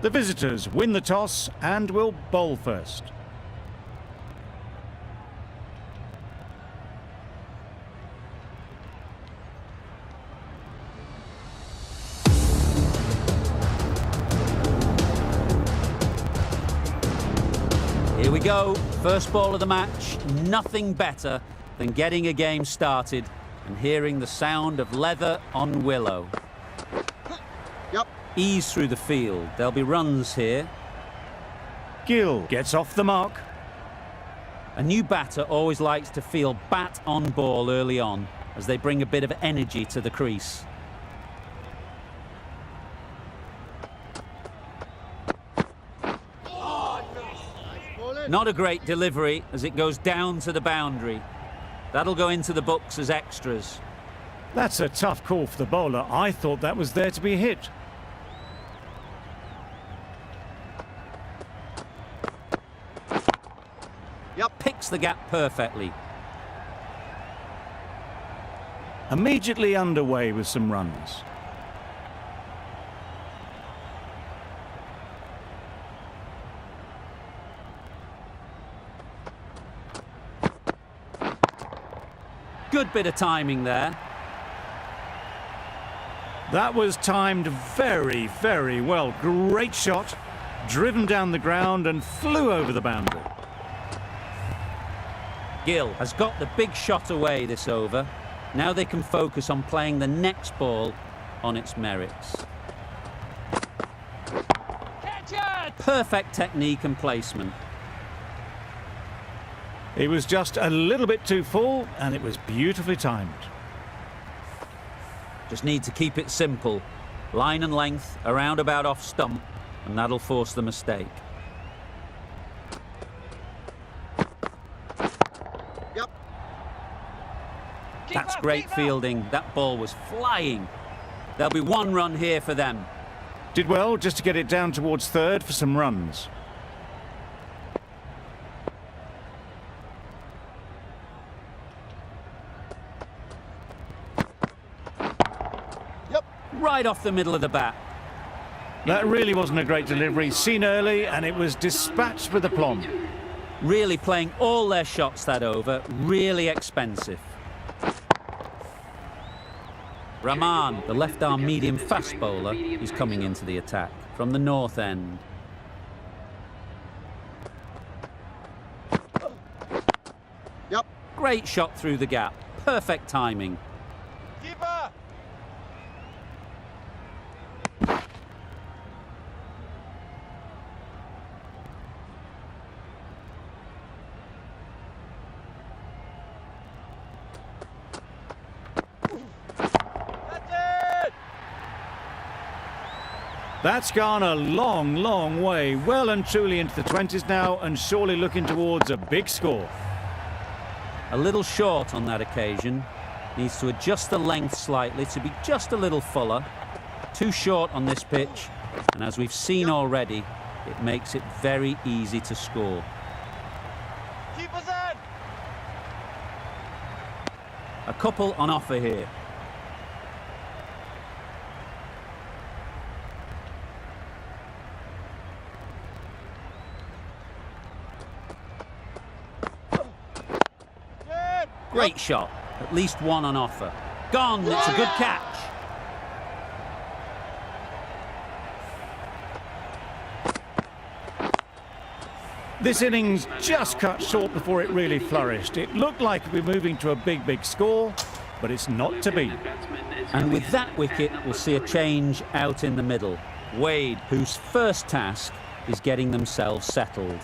The visitors win the toss and will bowl first. Here we go, first ball of the match. Nothing better than getting a game started and hearing the sound of leather on willow. Yep. Ease through the field. There'll be runs here. Gill gets off the mark. A new batter always likes to feel bat on ball early on as they bring a bit of energy to the crease. Not a great delivery as it goes down to the boundary. That'll go into the books as extras. That's a tough call for the bowler. I thought that was there to be hit. Yep. Picks the gap perfectly. Immediately underway with some runs. Good bit of timing there. That was timed very, very well. Great shot, driven down the ground and flew over the boundary. Gill has got the big shot away this over. Now they can focus on playing the next ball on its merits. Catch it! Perfect technique and placement. He was just a little bit too full and it was beautifully timed. Just need to keep it simple. Line and length, around about off stump, and that'll force the mistake. Yep. That's great fielding. That ball was flying. There'll be one run here for them. Did well just to get it down towards third for some runs. Right off the middle of the bat. That really wasn't a great delivery. Seen early and it was dispatched with aplomb. Really playing all their shots that over. Really expensive. Rahman, the left-arm medium fast bowler, is coming into the attack from the north end. Yep. Great shot through the gap. Perfect timing. Keeper. That's gone a long, long way. Well and truly into the 20s now and surely looking towards a big score. A little short on that occasion. Needs to adjust the length slightly to be just a little fuller. Too short on this pitch. And as we've seen already, it makes it very easy to score. Keeper's in. A couple on offer here. Great shot. At least one on offer. Gone. It's a good catch. This innings just cut short before it really flourished. It looked like we're moving to a big, big score, but it's not to be. And with that wicket, we'll see a change out in the middle. Wade, whose first task is getting themselves settled.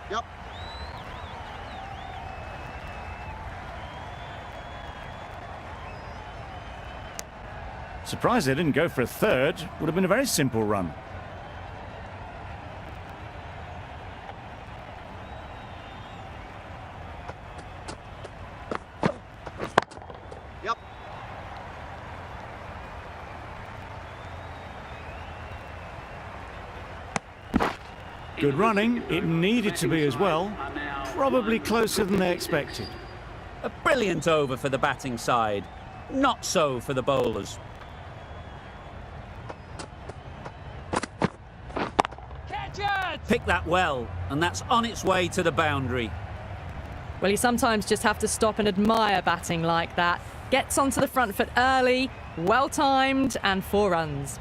Yep. Surprised they didn't go for a third. Would have been a very simple run. Yep. Good running. It needed to be as well. Probably closer than they expected. A brilliant over for the batting side. Not so for the bowlers. Picked that well, and that's on its way to the boundary. Well, you sometimes just have to stop and admire batting like that. Gets onto the front foot early, well-timed, and 4 runs.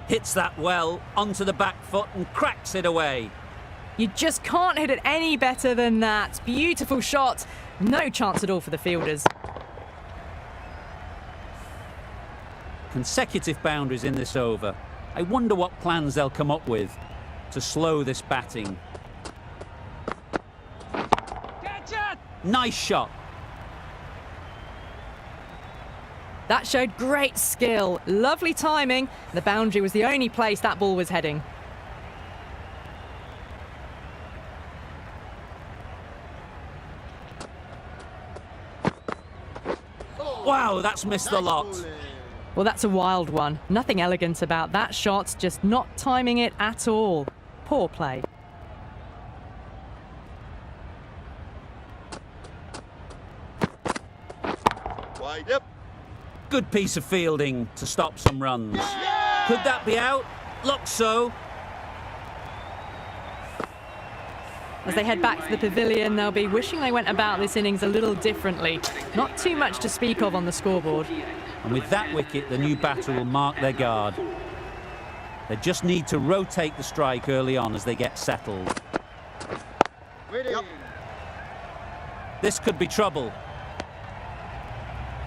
Hits that well, onto the back foot and cracks it away. You just can't hit it any better than that. Beautiful shot. No chance at all for the fielders. Consecutive boundaries in this over. I wonder what plans they'll come up with to slow this batting. Catch it! Nice shot. That showed great skill. Lovely timing. The boundary was the only place that ball was heading. Wow, that's missed the lot. Well, that's a wild one. Nothing elegant about that shot, just not timing it at all. Poor play. Wide. Yep. Good piece of fielding to stop some runs. Could that be out? Looks so. As they head back to the pavilion, they'll be wishing they went about this innings a little differently. Not too much to speak of on the scoreboard. And with that wicket, the new batter will mark their guard. They just need to rotate the strike early on as they get settled. Yep. This could be trouble.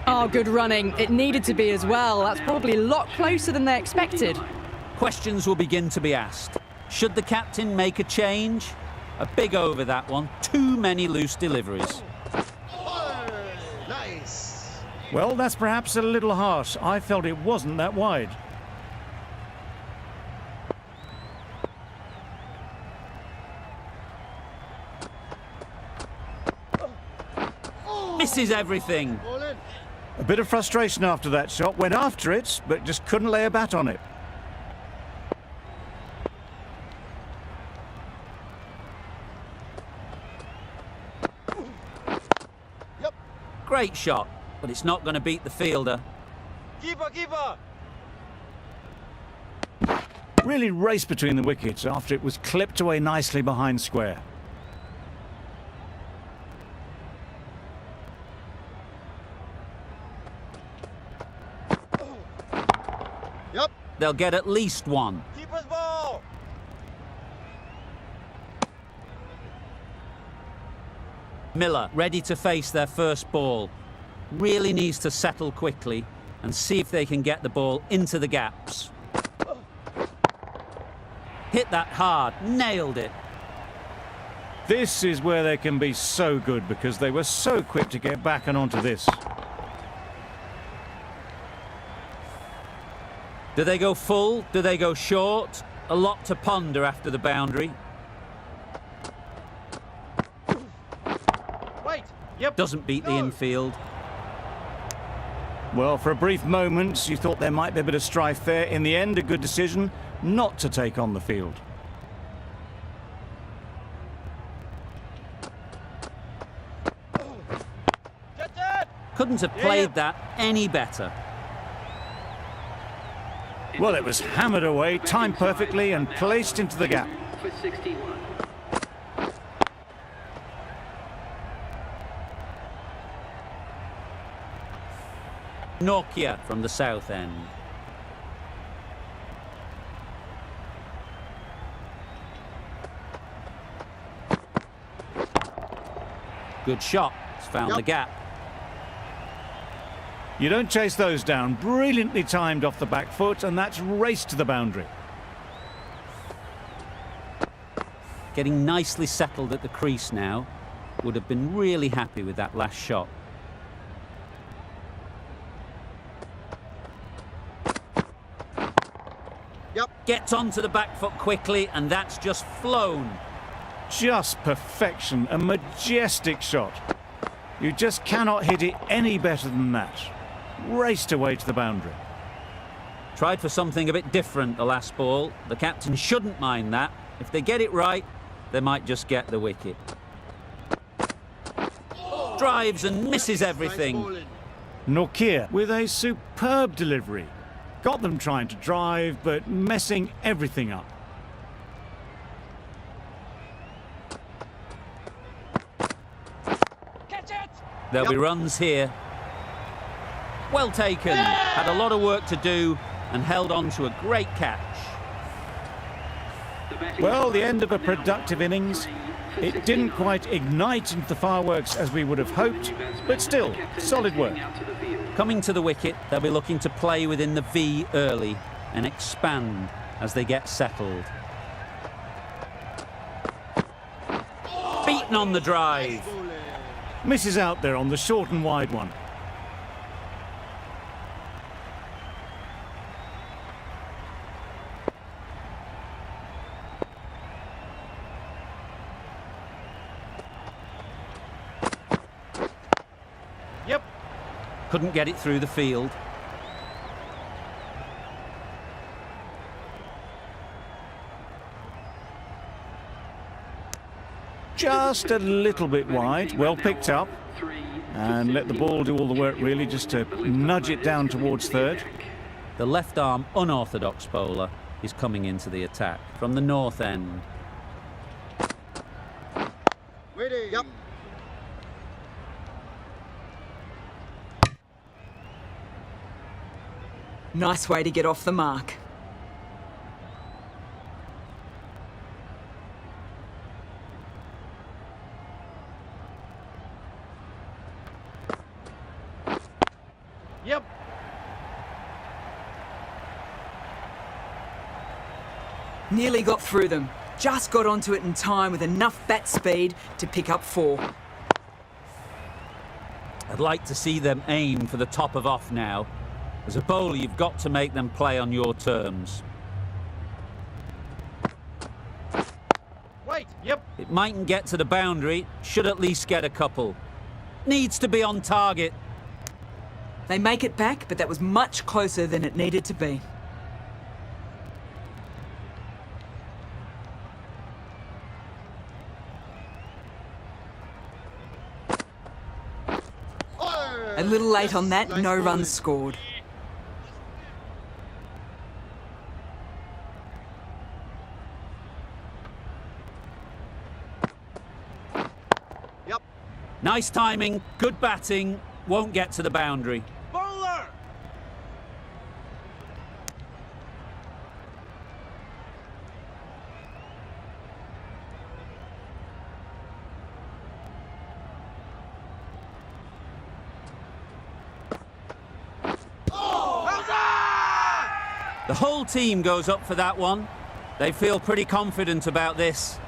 Oh, good running. It needed to be as well. That's probably a lot closer than they expected. Questions will begin to be asked. Should the captain make a change? A big over, that one. Too many loose deliveries. Nice. Well, that's perhaps a little harsh. I felt it wasn't that wide. Misses everything. Ball in. A bit of frustration after that shot. Went after it, but just couldn't lay a bat on it. Yep. Great shot, but it's not going to beat the fielder. Keeper, keeper. Really raced between the wickets after it was clipped away nicely behind square. Yep. They'll get at least one. Keeper's ball. Miller ready to face their first ball. Really needs to settle quickly and see if they can get the ball into the gaps. Hit that hard, nailed it. This is where they can be so good because they were so quick to get back and onto this. Do they go full? Do they go short? A lot to ponder after the boundary. Wait. Yep. Doesn't beat the infield. Well, for a brief moment, you thought there might be a bit of strife there. In the end, a good decision not to take on the field. Catch it. Couldn't have played that any better. Well, it was hammered away, timed perfectly and placed into the gap. For 61. Nokia from the south end. Good shot. It's found the gap. You don't chase those down. Brilliantly timed off the back foot, and that's raced to the boundary. Getting nicely settled at the crease now. Would have been really happy with that last shot. Yep. Gets onto the back foot quickly, and that's just flown. Just perfection, a majestic shot. You just cannot hit it any better than that. Raced away to the boundary. Tried for something a bit different the last ball. The captain shouldn't mind that. If they get it right, they might just get the wicket. Drives and misses everything. Nokia with a superb delivery. Got them trying to drive, but messing everything up. Catch it! There'll be runs here. Well taken. Had a lot of work to do and held on to a great catch. Well, the end of a productive innings. It didn't quite ignite into the fireworks as we would have hoped, but still, solid work. Coming to the wicket, they'll be looking to play within the V early and expand as they get settled. Beaten on the drive. Misses out there on the short and wide one. Yep. Couldn't get it through the field. Just a little bit wide, well picked up. And let the ball do all the work really, just to nudge it down towards third. The left-arm unorthodox bowler is coming into the attack from the north end. Waiting. Yep. Nice way to get off the mark. Yep. Nearly got through them. Just got onto it in time with enough bat speed to pick up 4. I'd like to see them aim for the top of off now. As a bowler, you've got to make them play on your terms. Wait. Yep. It mightn't get to the boundary, should at least get a couple. Needs to be on target. They make it back, but that was much closer than it needed to be. A little late on that, no runs scored. Yep. Nice timing, good batting, won't get to the boundary. Bowler. The whole team goes up for that one. They feel pretty confident about this.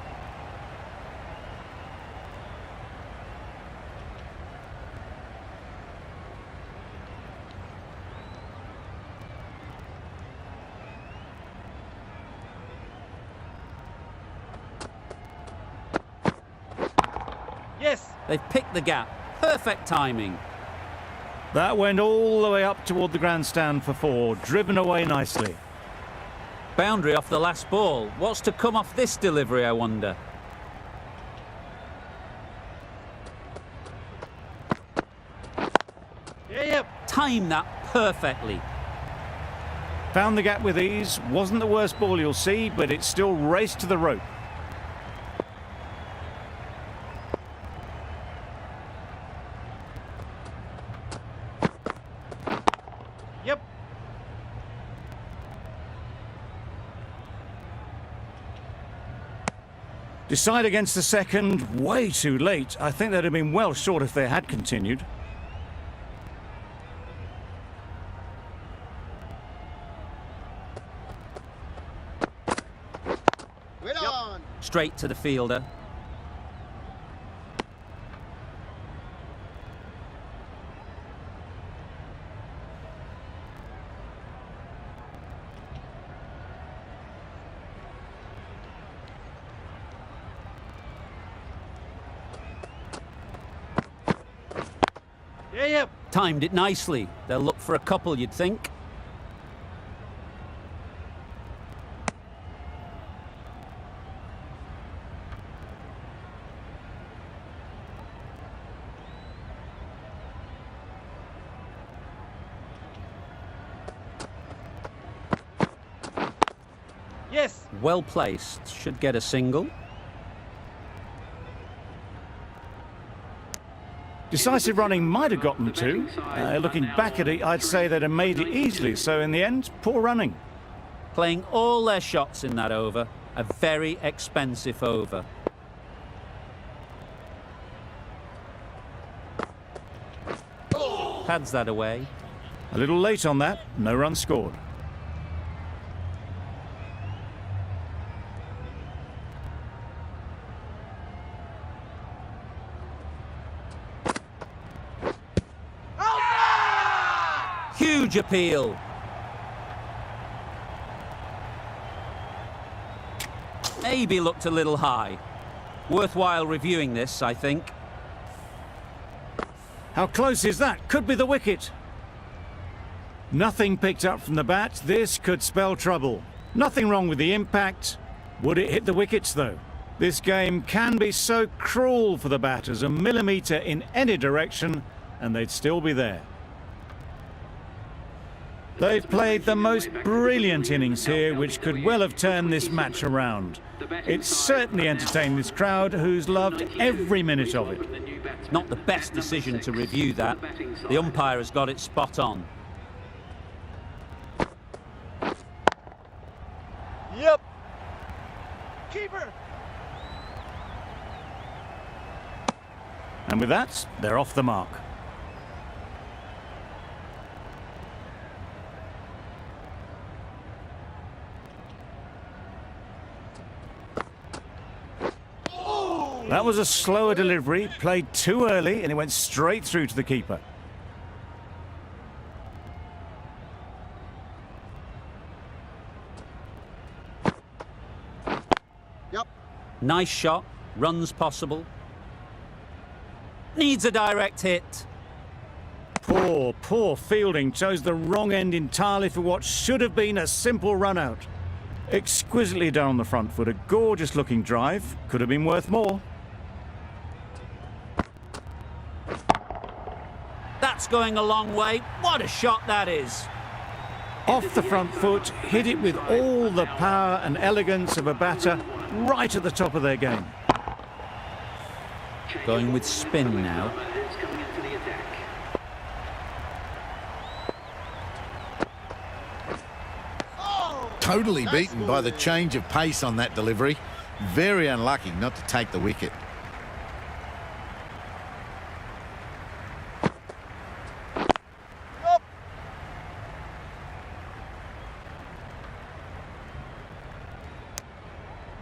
Yes. They've picked the gap. Perfect timing. That went all the way up toward the grandstand for 4, driven away nicely. Boundary off the last ball. What's to come off this delivery, I wonder? Yeah, yep. Timed that perfectly. Found the gap with ease, wasn't the worst ball you'll see, but it still raced to the rope. Yep. Decide against the second, way too late. I think they'd have been well short if they had continued. Wait on. Straight to the fielder. Yeah, yep. Timed it nicely. They'll look for a couple, you'd think. Yes. Well placed. Should get a single. Decisive running might have gotten two. Looking back at it, I'd say they'd have made it easily. So in the end, poor running. Playing all their shots in that over. A very expensive over. Pads that away. A little late on that. No run scored. Huge appeal. Maybe looked a little high. Worthwhile reviewing this, I think. How close is that? Could be the wicket. Nothing picked up from the bat. This could spell trouble. Nothing wrong with the impact. Would it hit the wickets, though? This game can be so cruel for the batters. A millimetre in any direction, and they'd still be there. They've played the most brilliant innings here, which could well have turned this match around. It's certainly entertained this crowd, who's loved every minute of it. Not the best decision to review that. The umpire has got it spot on. Yep. Keeper. And with that, they're off the mark. That was a slower delivery, played too early, and it went straight through to the keeper. Yep. Nice shot. Runs possible. Needs a direct hit. Poor fielding. Chose the wrong end entirely for what should have been a simple run out. Exquisitely done on the front foot. A gorgeous looking drive. Could have been worth more. That's going a long way. What a shot that is. Off the front foot, hit it with all the power and elegance of a batter right at the top of their game. Going with spin now. Totally beaten by the change of pace on that delivery. Very unlucky not to take the wicket.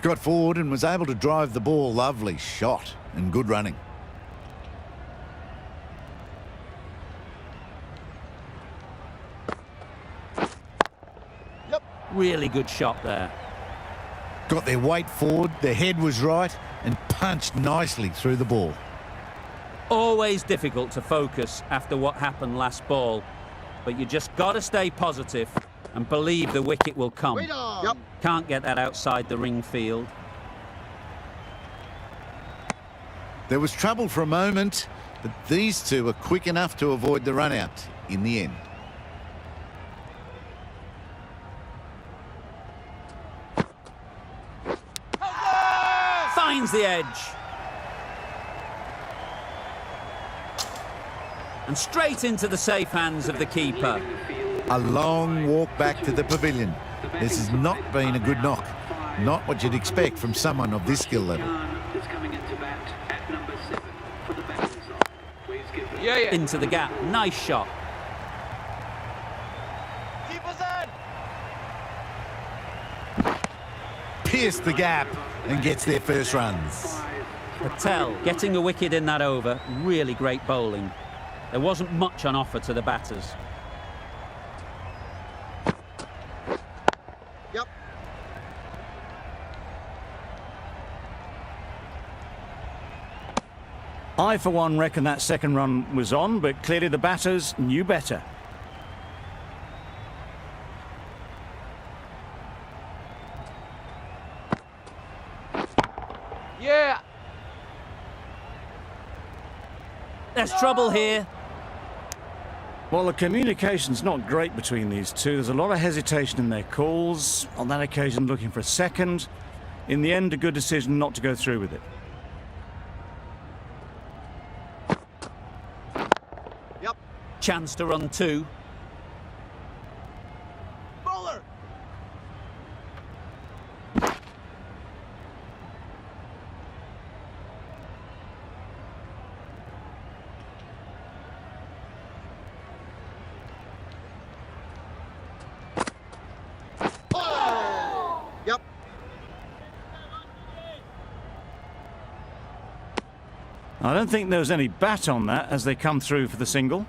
Got forward and was able to drive the ball. Lovely shot and good running. Really good shot there. Got their weight forward, their head was right, and punched nicely through the ball. Always difficult to focus after what happened last ball, but you just got to stay positive and believe the wicket will come. Wait on. Yep. Can't get that outside the ring field. There was trouble for a moment, but these two were quick enough to avoid the run out in the end. Finds the edge. And straight into the safe hands of the keeper. A long walk back to the pavilion. This has not been a good knock. Not what you'd expect from someone of this skill level. Yeah. Into the gap. Nice shot. Keep us in. Pierced the gap and gets their first runs. Patel getting a wicket in that over. Really great bowling. There wasn't much on offer to the batters. Yep. I, for one, reckon that second run was on, but clearly the batters knew better. Yeah. There's trouble here. Well, the communication's not great between these two. There's a lot of hesitation in their calls. On that occasion, looking for a second. In the end, a good decision not to go through with it. Yep. Chance to run two. Bowler. Yep. I don't think there was any bat on that as they come through for the single.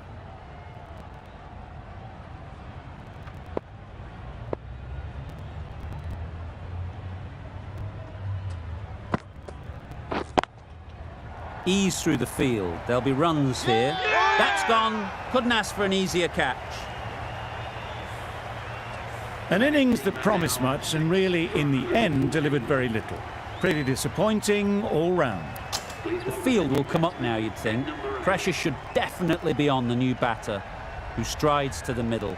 Ease through the field. There'll be runs here. That's gone. Couldn't ask for an easier catch. An innings that promised much and really, in the end, delivered very little. Pretty disappointing all round. The field will come up now, you'd think. Pressure should definitely be on the new batter, who strides to the middle.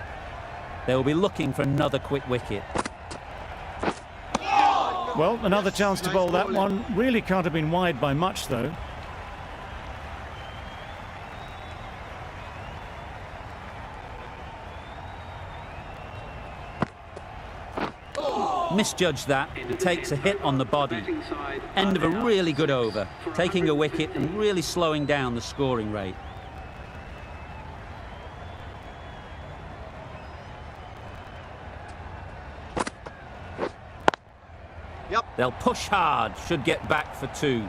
They will be looking for another quick wicket. Well, another chance to bowl that one. Really can't have been wide by much, though. Misjudged that. It takes a hit on the body. End of a really good over. Taking a wicket and really slowing down the scoring rate. Yep. They'll push hard. Should get back for two.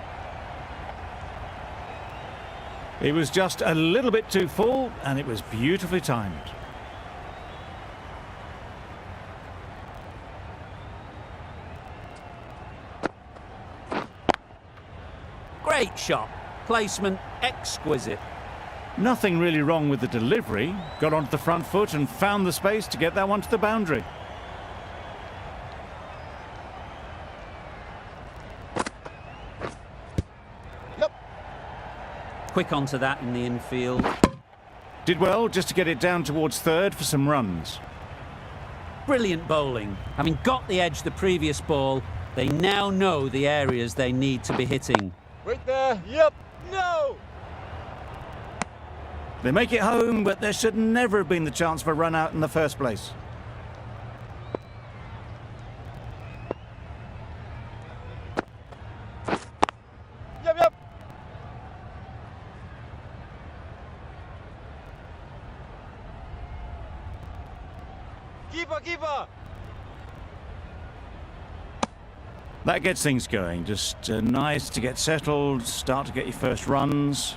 He was just a little bit too full, and it was beautifully timed. Great shot. Placement exquisite. Nothing really wrong with the delivery. Got onto the front foot and found the space to get that one to the boundary. Yep. Quick onto that in the infield. Did well just to get it down towards third for some runs. Brilliant bowling. Having got the edge the previous ball, they now know the areas they need to be hitting. Right there. Yep. No. They make it home, but there should never have been the chance for a run out in the first place. Yep. Yep. Keeper. Keeper. That gets things going. Just nice to get settled, start to get your first runs.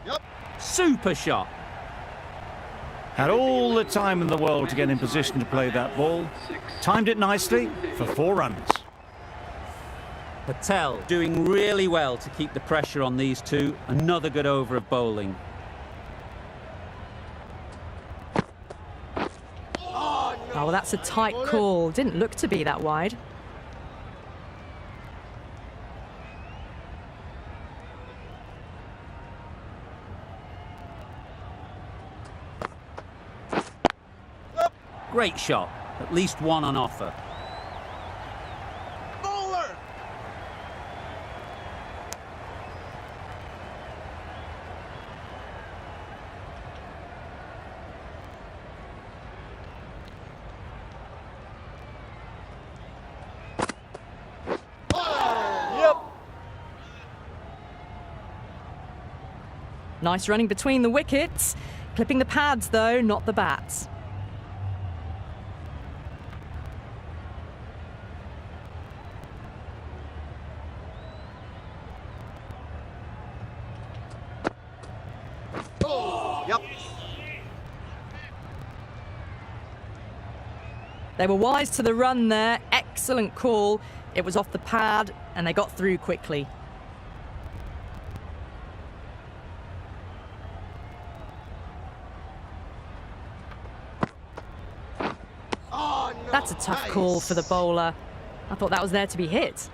Yep. Super shot. Had all the time in the world to get in position to play that ball. Timed it nicely for 4 runs. Patel doing really well to keep the pressure on these two. Another good over of bowling. Oh, well, that's a tight call. Didn't look to be that wide. Great shot. At least one on offer. Bowler. Yep. Nice running between the wickets. Clipping the pads, though, not the bats. Yep. They were wise to the run there. Excellent call. It was off the pad, and they got through quickly. Oh, no. That's a tough call for the bowler. I thought that was there to be hit.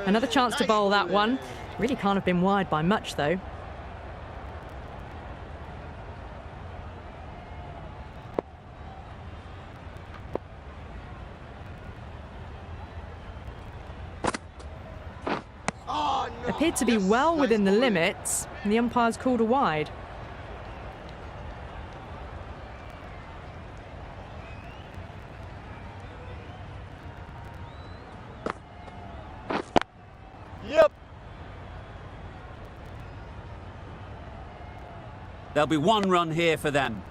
Another chance to bowl that one. Really can't have been wide by much, though. Appeared to be well within the limits, and the umpire's called a wide. Yep. There'll be one run here for them.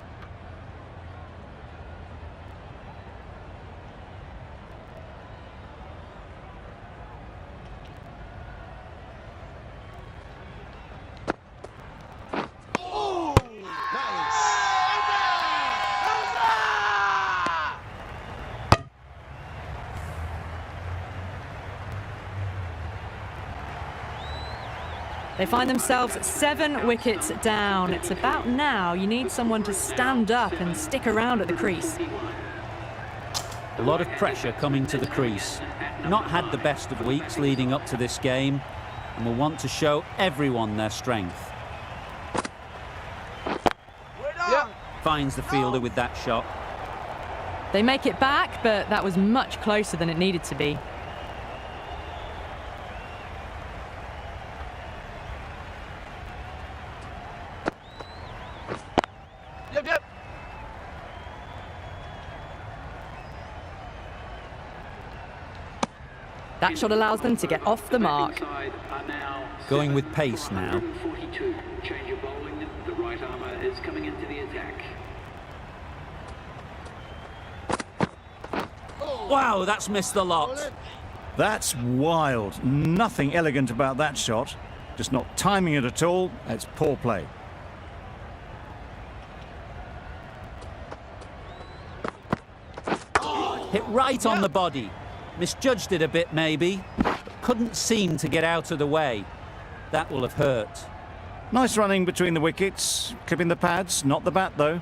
They find themselves 7 wickets down. It's about now you need someone to stand up and stick around at the crease. A lot of pressure coming to the crease. Not had the best of weeks leading up to this game, and will want to show everyone their strength. Yep. Finds the fielder with that shot. They make it back, but that was much closer than it needed to be. Yep. That shot allows them to get off the mark. Going with pace now. 42. Change of bowling. The right armour is coming into the attack. Wow, that's missed the lot. That's wild. Nothing elegant about that shot. Just not timing it at all. It's poor play. Hit right on the body. Misjudged it a bit maybe, but couldn't seem to get out of the way. That will have hurt. Nice running between the wickets. Clipping the pads, not the bat though.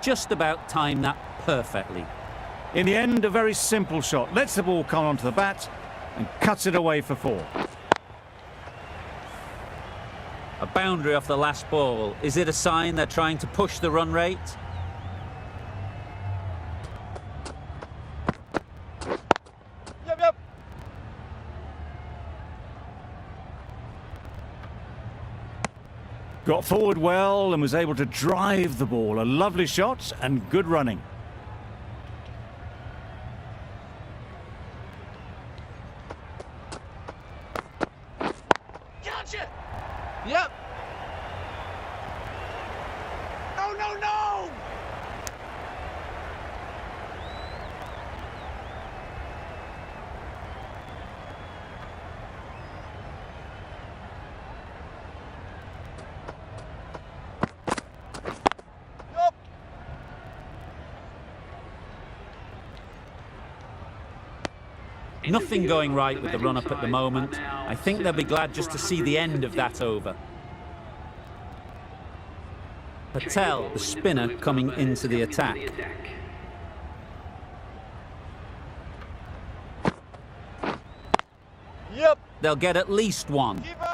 Just about timed that perfectly. In the end, a very simple shot. Lets the ball come onto the bat and cuts it away for 4. A boundary off the last ball. Is it a sign they're trying to push the run rate? Yep. Got forward well and was able to drive the ball. A lovely shot and good running. Gotcha. Yep. No. Yep. Nothing going right with the run-up at the moment. I think they'll be glad just to see the end of that over. Patel, the spinner, coming into the attack. Yep. They'll get at least one. Keeper.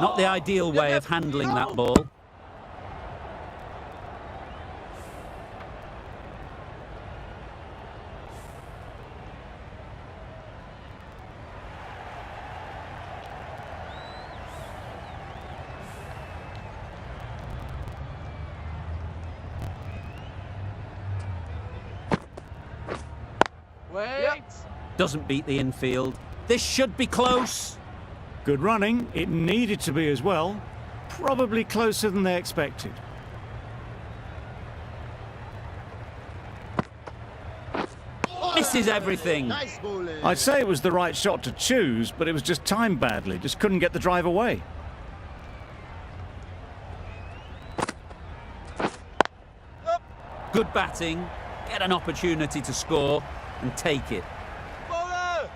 Not the ideal way of handling that ball. Wait. Doesn't beat the infield. This should be close. Good running. It needed to be as well. Probably closer than they expected. Misses everything. Nice bowling. I'd say it was the right shot to choose, but it was just timed badly. Just couldn't get the drive away. Good batting, get an opportunity to score and take it. Bowler!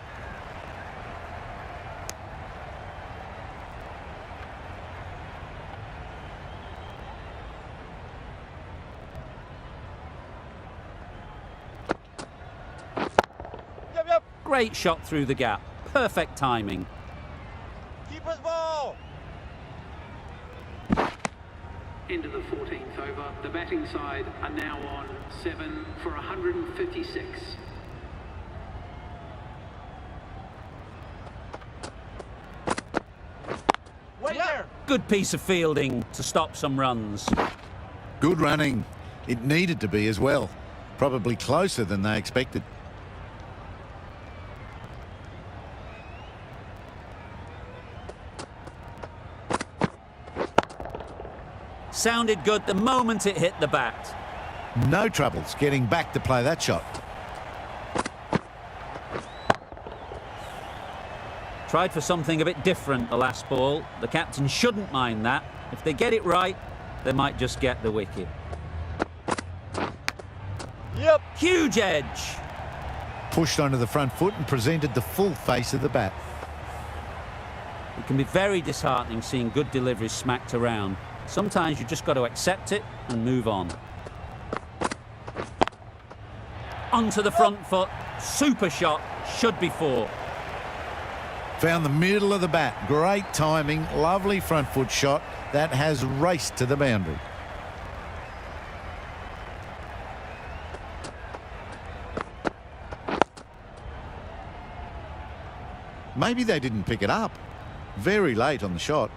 Yep. Great shot through the gap. Perfect timing. Keeper's ball! Into the 14th over. The batting side are now on 7 for 156. Wait there! Good piece of fielding to stop some runs. Good running. It needed to be as well. Probably closer than they expected. Sounded good the moment it hit the bat. No troubles getting back to play that shot. Tried for something a bit different the last ball. The captain shouldn't mind that. If they get it right, they might just get the wicket. Yep! Huge edge. Pushed onto the front foot and presented the full face of the bat. It can be very disheartening seeing good deliveries smacked around. Sometimes you just got to accept it and move on. Onto the front foot. Super shot. Should be 4. Found the middle of the bat. Great timing. Lovely front foot shot. That has raced to the boundary. Maybe they didn't pick it up. Very late on the shot.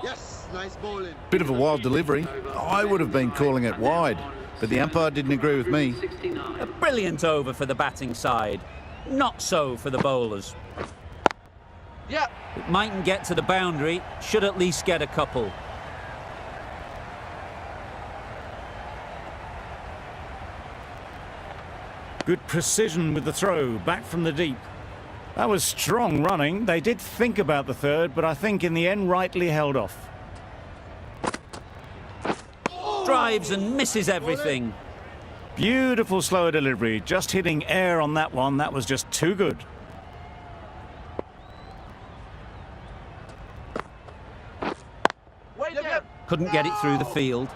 Yes, nice bowling. Bit of a wild delivery. I would have been calling it wide, but the umpire didn't agree with me. A brilliant over for the batting side. Not so for the bowlers. Yep! It mightn't get to the boundary. Should at least get a couple. Good precision with the throw, back from the deep. That was strong running. They did think about the third, but I think in the end rightly held off. Drives and misses everything. Beautiful slower delivery, just hitting air on that one. That was just too good. Wait there! Couldn't get it through the field.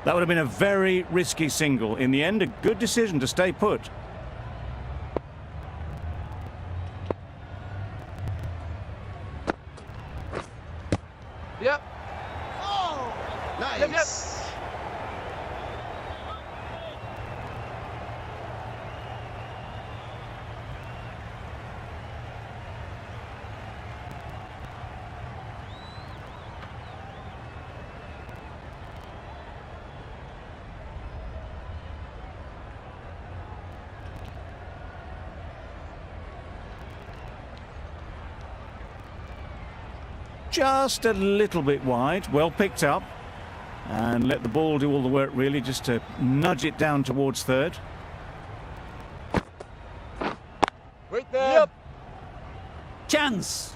That would have been a very risky single. In the end, a good decision to stay put. Yep! Nice! Just a little bit wide, well picked up. And let the ball do all the work really, just to nudge it down towards third. Wait there! Yep! Chance.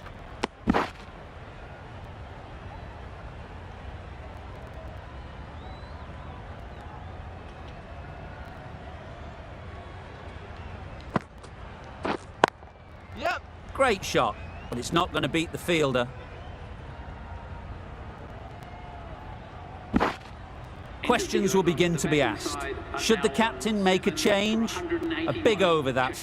Yep! Great shot, but it's not going to beat the fielder. Questions will begin to be asked. Should the captain make a change? A big over that.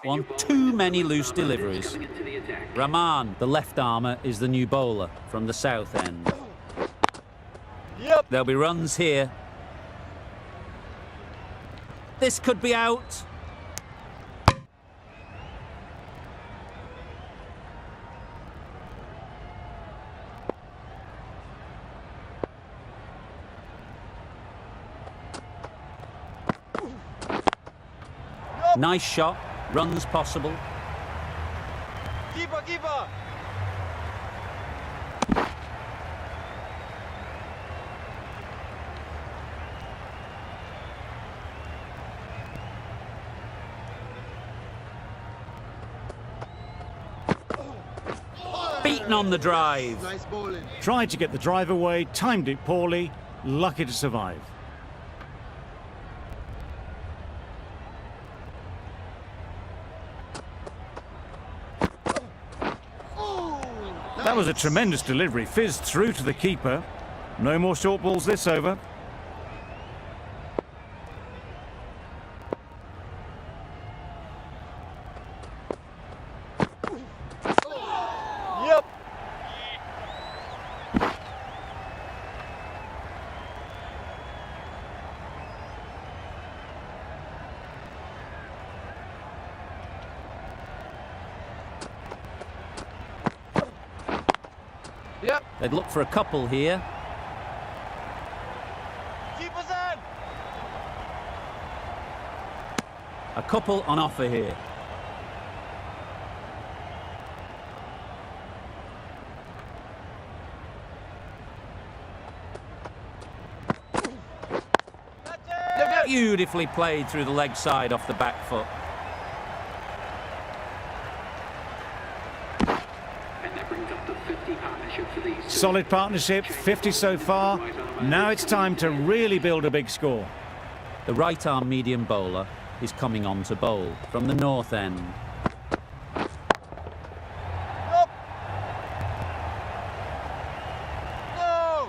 One, too many loose deliveries. Coming into the attack. Rahman, the left armour, is the new bowler from the south end. Yep. There'll be runs here. This could be out. Nice shot. Runs possible. Keeper, keeper. Beaten on the drive. Nice bowling. Tried to get the drive away, timed it poorly, lucky to survive. That was a tremendous delivery, fizzed through to the keeper. No more short balls this over. Yep. Yep. They'd look for a couple here. Keeper's in. A couple on offer here. That's it. Yep, yep. Beautifully played through the leg side off the back foot. And that brings up the 50 partnership for these two. Solid partnership, 50 so far. Now it's time to really build a big score. The right arm medium bowler is coming on to bowl from the north end. Yep. No.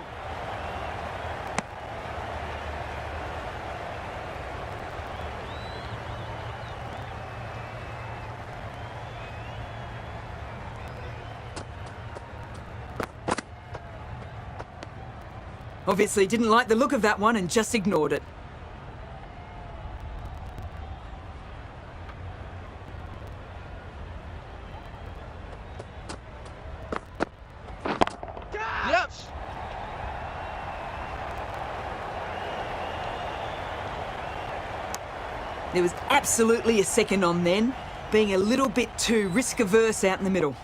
Obviously didn't like the look of that one and just ignored it. Yep. There was absolutely a second on then, being a little bit too risk-averse out in the middle.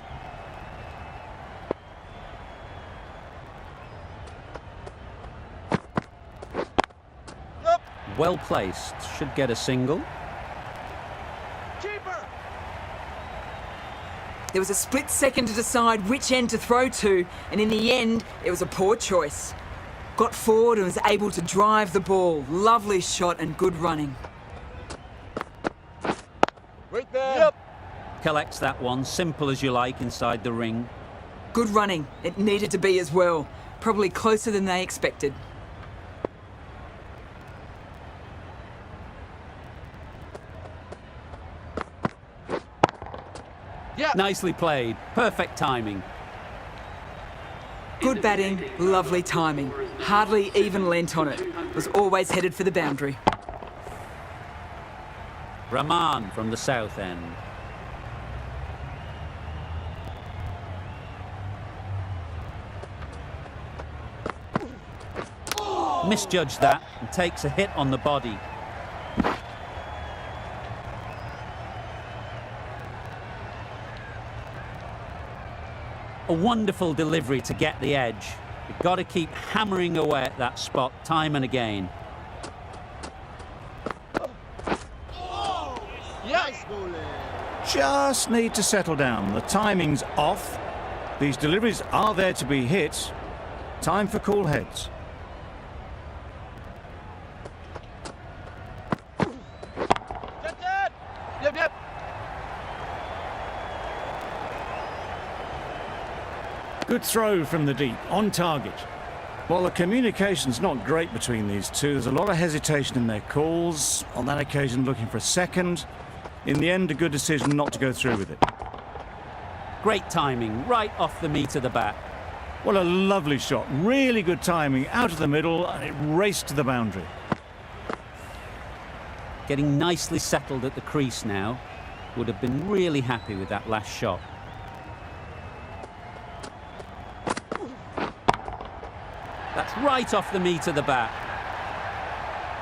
Yep. Well placed, should get a single. Keeper. There was a split second to decide which end to throw to, and in the end, it was a poor choice. Got forward and was able to drive the ball. Lovely shot and good running. Wait there. Yep. Collects that one, simple as you like, inside the ring. Good running. It needed to be as well. Probably closer than they expected. Yep. Nicely played, perfect timing. Good batting, lovely timing. Hardly even lent on it. Was always headed for the boundary. Rahman from the south end. Misjudged that and takes a hit on the body. A wonderful delivery to get the edge. You've got to keep hammering away at that spot time and again. Yes. Just need to settle down. The timing's off. These deliveries are there to be hit. Time for cool heads. That's it. Yep, yep. Good throw from the deep, on target. Well, the communication's not great between these two. There's a lot of hesitation in their calls. On that occasion, looking for a second. In the end, a good decision not to go through with it. Great timing, right off the meat of the bat. What a lovely shot. Really good timing. Out of the middle, and it raced to the boundary. Getting nicely settled at the crease now. Would have been really happy with that last shot. That's right off the meat of the bat.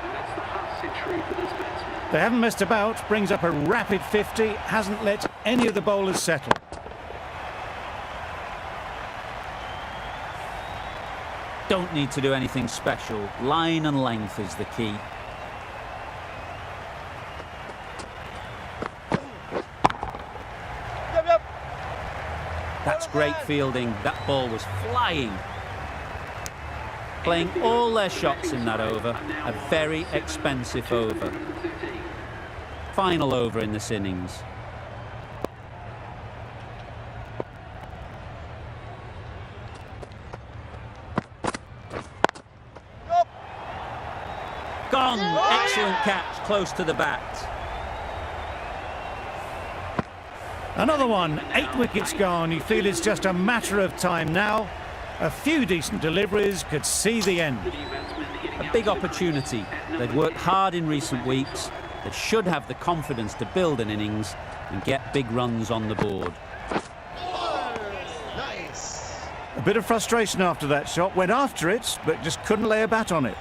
And that's the half century for this batsman. They haven't messed about. Brings up a rapid 50. Hasn't let any of the bowlers settle. Don't need to do anything special. Line and length is the key. Yep. That's great fielding. That ball was flying. Playing all their shots in that over. A very expensive over. Final over in this innings. Gone! Excellent catch, close to the bat. Another one. 8 wickets gone. You feel it's just a matter of time now. A few decent deliveries could see the end. A big opportunity. They've worked hard in recent weeks. They should have the confidence to build an innings and get big runs on the board. Nice. A bit of frustration after that shot. Went after it, but just couldn't lay a bat on it.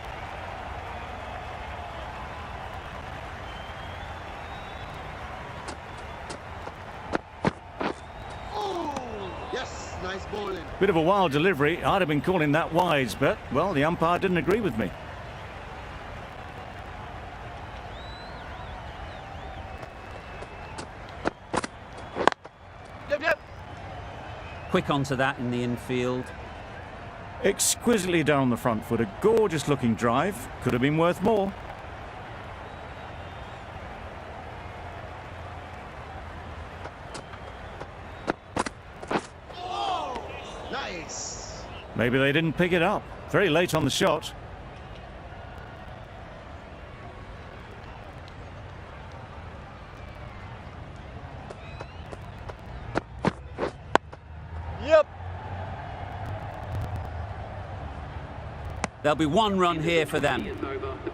Yes, nice bowling. Bit of a wild delivery. I'd have been calling that wise, but, well, the umpire didn't agree with me. Yep. Quick onto that in the infield. Exquisitely done on the front foot. A gorgeous looking drive. Could have been worth more. Nice. Maybe they didn't pick it up. Very late on the shot. Yep. There'll be one run here for them.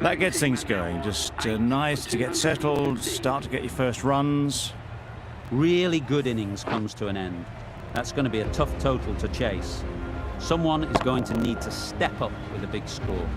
That gets things going. Just nice to get settled, start to get your first runs. Really good innings comes to an end. That's going to be a tough total to chase. Someone is going to need to step up with a big score.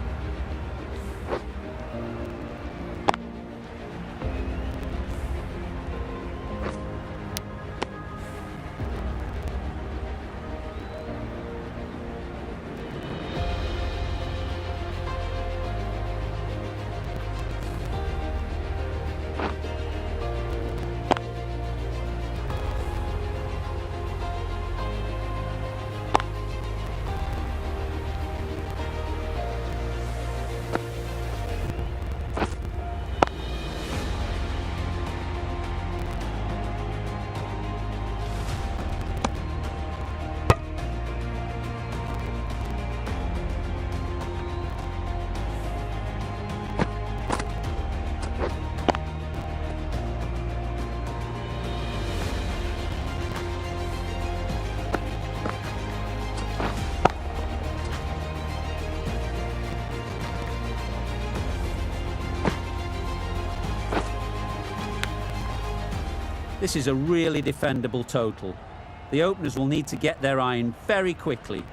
This is a really defendable total. The openers will need to get their iron very quickly.